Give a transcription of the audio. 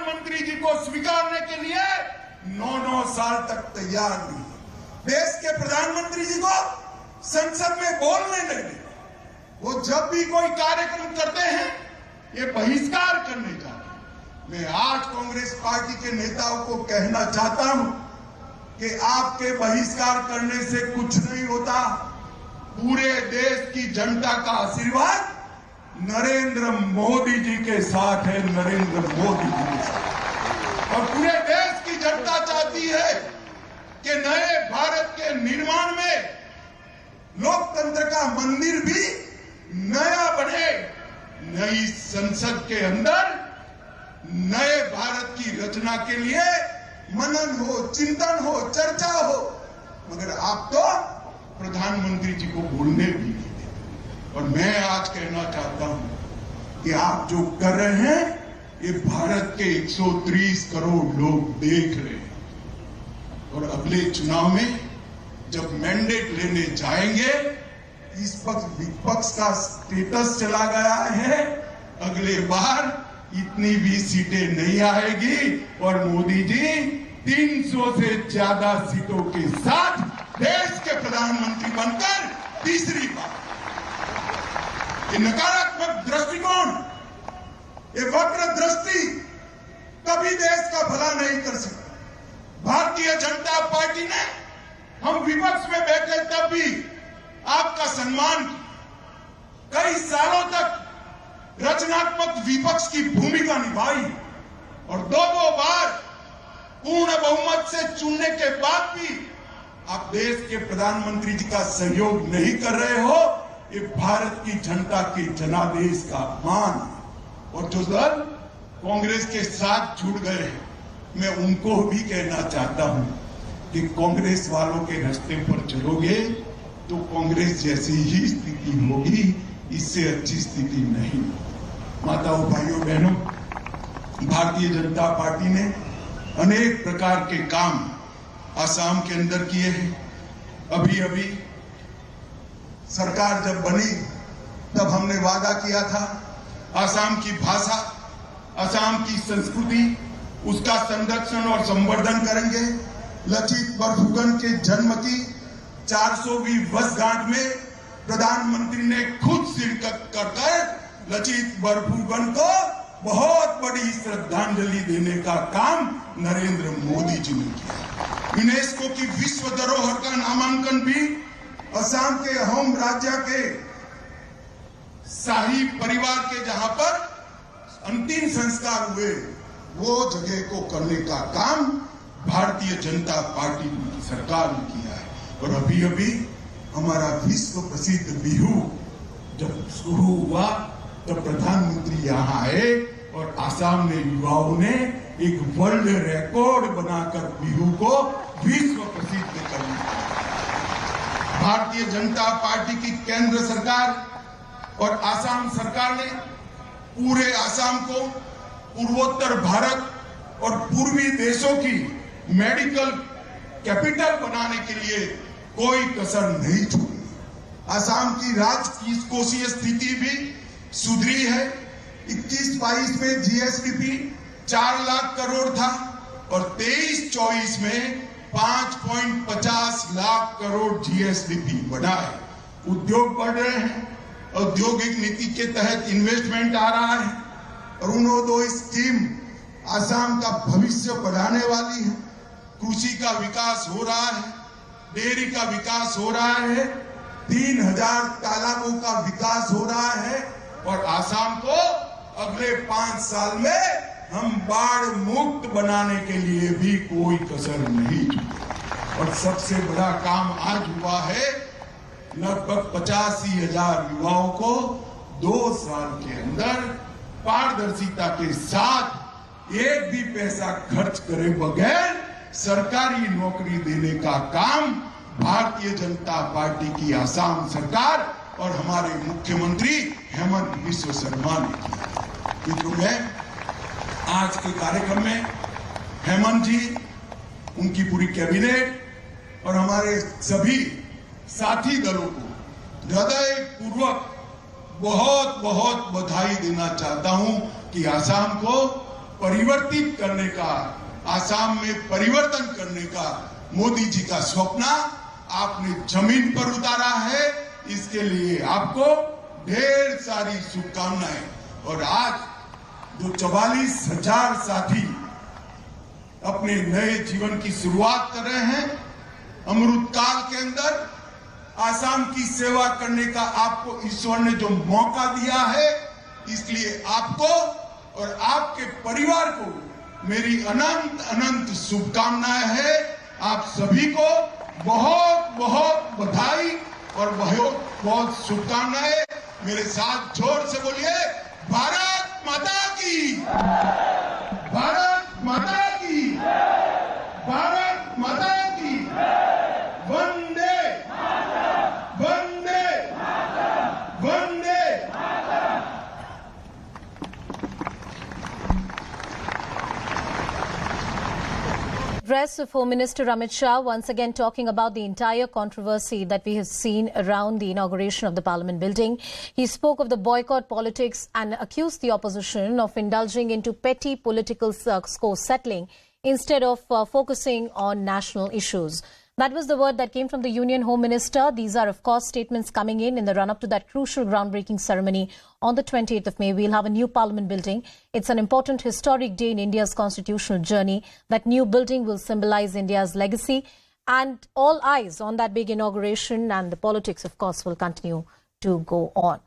प्रधानमंत्री जी को स्वीकारने के लिए 9 साल तक तैयार नहीं। देश के प्रधानमंत्री जी को संसद में बोलने नहीं देते। वो जब भी कोई कार्यक्रम करते हैं ये बहिष्कार करने जाते हैं। मैं आज कांग्रेस पार्टी के नेताओं को कहना चाहता हूं कि आपके बहिष्कार करने से कुछ नहीं होता। पूरे देश की जनता का आशीर्वाद नरेंद्र मोदी जी के साथ है, नरेंद्र मोदी जी के साथ। और पूरे देश की जनता चाहती है कि नए भारत के निर्माण में लोकतंत्र का मंदिर भी नया बने। नई संसद के अंदर नए भारत की रचना के लिए मनन हो, चिंतन हो, चर्चा हो, मगर आप तो प्रधानमंत्री जी को बोलने भी नहीं देते। और मैं आज कहना चाहता हूं कि आप जो कर रहे हैं ये भारत के 130 करोड़ लोग देख रहे हैं। और अगले चुनाव में जब मैंडेट लेने जाएंगे, इस वक्त विपक्ष का स्टेटस चला गया है, अगले बार इतनी भी सीटें नहीं आएगी और मोदी जी 300 से ज्यादा सीटों के साथ देश के प्रधानमंत्री बनकर तीसरी बार। ये नकारात्मक दृष्टिकोण, ये वक्र दृष्टि कभी देश का भला नहीं कर सकता। भारतीय जनता पार्टी ने हम विपक्ष में बैठे तब भी आपका सम्मान किया। कई सालों तक रचनात्मक विपक्ष की भूमिका निभाई और दो बार पूर्ण बहुमत से चुनने के बाद भी आप देश के प्रधानमंत्री जी का सहयोग नहीं कर रहे हो। ये भारत की जनता के जनादेश का अपमान है। और जो दल कांग्रेस के साथ जुड़ गए हैं, मैं उनको भी कहना चाहता हूं कि कांग्रेस वालों के रास्ते पर चलोगे तो कांग्रेस जैसी ही स्थिति होगी, इससे अच्छी स्थिति नहीं। माताओं, भाइयों, बहनों, भारतीय जनता पार्टी ने अनेक प्रकार के काम आसाम के अंदर किए हैं। अभी अभी सरकार जब बनी तब हमने वादा किया था आसाम की भाषा, आसाम की संस्कृति, उसका संरक्षण और संवर्धन करेंगे। लचित बरफुकन के जन्म की 400वीं वर्षगांठ में प्रधानमंत्री ने खुद शिरकत कर लचित बरफुकन को बहुत बड़ी श्रद्धांजलि देने का काम नरेंद्र मोदी जी ने किया। यूनेस्को की विश्व धरोहर का नामांकन भी असम के अहोम राज्य के शाही परिवार के जहां पर अंतिम संस्कार हुए वो जगह को करने का काम भारतीय जनता पार्टी की सरकार ने किया है। और अभी अभी हमारा विश्व प्रसिद्ध बिहू जब शुरू हुआ तब प्रधानमंत्री यहाँ आए और आसाम में युवाओं ने एक वर्ल्ड रिकॉर्ड बनाकर बिहू को विश्व प्रसिद्ध कर दिया। भारतीय जनता पार्टी की केंद्र सरकार और आसाम सरकार ने पूरे आसाम को पूर्वोत्तर भारत और पूर्वी देशों की मेडिकल कैपिटल बनाने के लिए कोई कसर नहीं छोड़ी। आसाम की राजकोषीय स्थिति भी सुधरी है। 21-22 में जीएसडीपी 4 लाख करोड़ था और 23-24 में 5.50 लाख करोड़ जीएसडीपी बढ़ा है। उद्योग बढ़ रहे हैं, औद्योगिक नीति के तहत इन्वेस्टमेंट आ रहा है और उन्होंने स्कीम आसाम का भविष्य बढ़ाने वाली है। कृषि का विकास हो रहा है, डेयरी का विकास हो रहा है, 3000 तालाबों का विकास हो रहा है और आसाम को अगले 5 साल में हम बाढ़ मुक्त बनाने के लिए भी कोई कसर नहीं छोड़ी। और सबसे बड़ा काम आज हुआ है, लगभग 85,000 युवाओं को 2 साल के अंदर पारदर्शिता के साथ एक भी पैसा खर्च करे बगैर सरकारी नौकरी देने का काम भारतीय जनता पार्टी की आसाम सरकार और हमारे मुख्यमंत्री हेमंत बिस्व शर्मा ने किया। मित्रों, मैं आज के कार्यक्रम में हेमंत जी, उनकी पूरी कैबिनेट और हमारे सभी साथी दलों को हृदय पूर्वक बहुत बहुत बधाई देना चाहता हूं कि आसाम को परिवर्तित करने का, आसाम में परिवर्तन करने का मोदी जी का स्वप्न आपने जमीन पर उतारा है। इसके लिए आपको ढेर सारी शुभकामनाएं। और आज जो 44,000 साथी अपने नए जीवन की शुरुआत कर रहे हैं, अमृत काल के अंदर आसाम की सेवा करने का आपको ईश्वर ने जो मौका दिया है, इसलिए आपको और आपके परिवार को मेरी अनंत अनंत शुभकामनाएं है। आप सभी को बहुत बहुत बधाई और बहुत बहुत शुभकामनाएं। मेरे साथ जोर से बोलिए, भारत माता की, भारत माता की, भारत माता की, वंदे वंदे वंदे। Address of Home Minister Amit Shah once again talking about the entire controversy that we have seen around the inauguration of the Parliament building. He spoke of the boycott politics and accused the opposition of indulging into petty political score settling instead of focusing on national issues. That was the word that came from the Union Home Minister. These are, of course, statements coming in the run-up to that crucial groundbreaking ceremony on the 28th of May. We'll have a new Parliament building. It's an important historic day in India's constitutional journey. That new building will symbolize India's legacy, and all eyes on that big inauguration, and the politics, of course, will continue to go on.